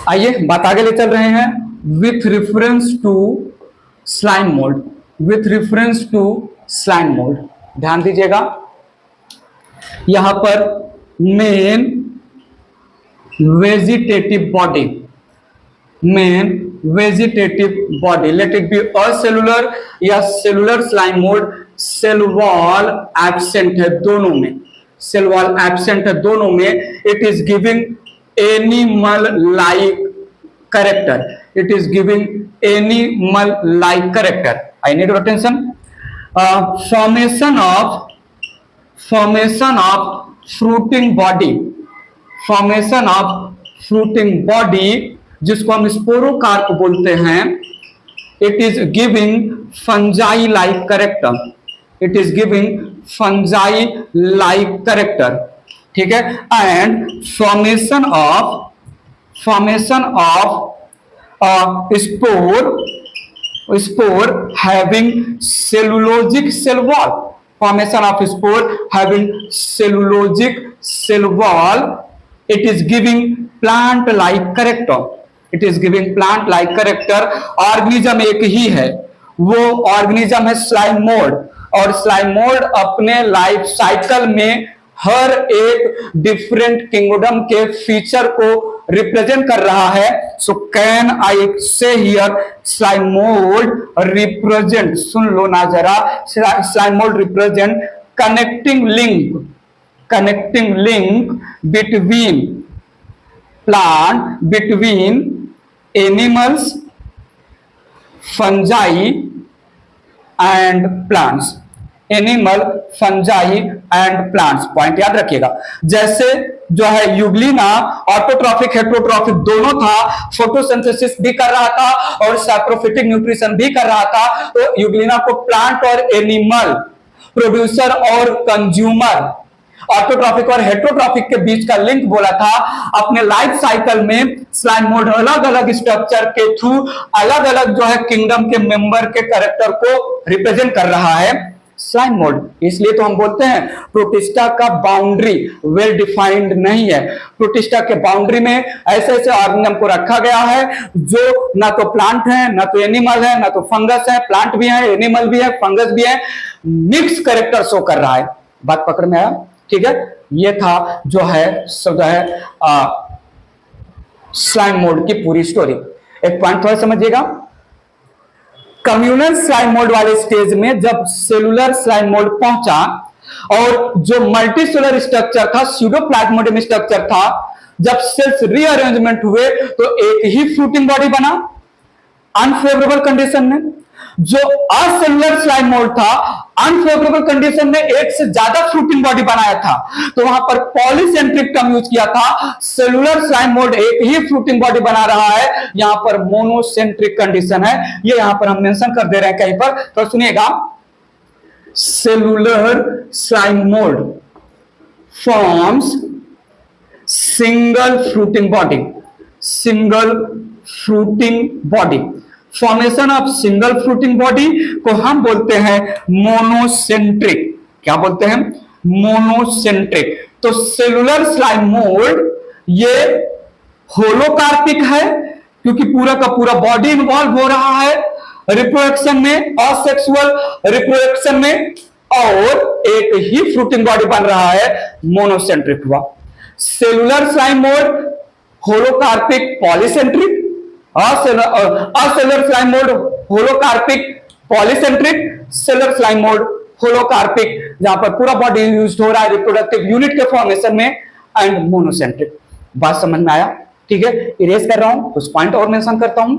आइए बात आगे ले चल रहे हैं। With reference to slime mould, with reference to slime mould, ध्यान दीजिएगा यहां पर main vegetative body, main vegetative body, let it be acellular या cellular slime mould, cell wall absent है दोनों में, सेल वॉल एब्सेंट है दोनों में। It is giving animal like character, it is giving animal like character. I need your attention. Formation of fruiting body, formation of fruiting body जिसको हम स्पोरोकार्प बोलते हैं, it is giving fungi like character, it is giving fungi like character, ठीक है। And formation of spore having cellulosic cell wall, formation of spore having cellulosic cell wall, it is giving plant like character, it is giving plant like character. Organism एक ही है, वो organism है slime mould, और slime mould अपने life cycle में हर एक डिफरेंट किंगडम के फीचर को रिप्रेजेंट कर रहा है। सो कैन आई से हियर स्लाइम मोल्ड रिप्रेजेंट, सुन लो ना जरा, slime mould represent connecting link between plant, between animals, fungi and plants, animal, fungi and plants. Point याद रखिएगा। जैसे जो है यूग्लिना ऑटोट्रॉफिक हेट्रोट्रॉफिक दोनों था, फोटोसिंथेसिस भी कर रहा था और सैप्रोफिटिक न्यूट्रिशन भी कर रहा था। तो यूग्लिना को प्लांट और एनिमल, प्रोड्यूसर और कंज्यूमर, ऑटोट्रॉफिक और हेट्रोट्रॉफिक के बीच का लिंक बोला था। अपने लाइफ साइकिल में स्लाइम मोल्ड अलग अलग स्ट्रक्चर के थ्रू अलग अलग जो है किंगडम के मेंबर के कैरेक्टर को रिप्रेजेंट कर रहा है स्लाइम मोल्ड। इसलिए तो हम बोलते हैं प्रोटिस्टा का बाउंड्री वेल डिफाइंड नहीं है। प्रोटिस्टा के बाउंड्री में ऐसे ऐसे ऑर्गेनिज्म को रखा गया है जो ना तो प्लांट है, ना तो एनिमल है, ना तो फंगस है, प्लांट भी है, एनिमल भी है, फंगस भी है, मिक्स कैरेक्टर शो कर रहा है। बात पकड़ में आया? ठीक है, ये था जो है स्लाइम मोल्ड की पूरी स्टोरी। एक पॉइंट थोड़ा समझिएगा, कम्युनल स्लाइम मोल्ड वाले स्टेज में जब सेलुलर स्लाइम मोल्ड पहुंचा और जो मल्टीसेलुलर स्ट्रक्चर था, स्यूडोप्लाज्मोडियम स्ट्रक्चर था, जब सेल्स रीअरेंजमेंट हुए तो एक ही फ्रूटिंग बॉडी बना अनफेवरेबल कंडीशन में। जो असेलुलर स्लाइम मोल्ड था, अनफेवरेबल कंडीशन में एक से ज्यादा फ्रूटिंग बॉडी बनाया था, तो वहां पर पॉलीसेंट्रिक टर्म यूज किया था। सेलुलर स्लाइम मोल्ड एक ही फ्रूटिंग बॉडी बना रहा है, यहां पर मोनोसेंट्रिक कंडीशन है। ये यहां पर हम मेंशन कर दे रहे हैं कहीं पर, तो सुनिएगा। Cellular slime mould forms single fruiting body, single fruiting body. Formation of single fruiting body को हम बोलते हैं मोनोसेंट्रिक। क्या बोलते हैं? मोनोसेंट्रिक। तो सेलुलर स्लाइम मोल्ड ये होलोकार्पिक है क्योंकि पूरा का पूरा बॉडी इन्वॉल्व हो रहा है रिप्रोडक्शन में, असेक्सुअल रिप्रोडक्शन में, और एक ही फ्रूटिंग बॉडी बन रहा है, मोनोसेंट्रिक हुआ। Cellular slime mould holocarpic polycentric, acellular slime mould holocarpic polycentric, cellular slime mould holocarpic जहां पर पूरा बॉडी यूज हो रहा है रिप्रोडक्टिव यूनिट के फॉर्मेशन में, एंड मोनोसेंट्रिक। बात समझ में आया? ठीक है, इरेज कर रहा हूं, कुछ पॉइंट और मेंशन करता हूं।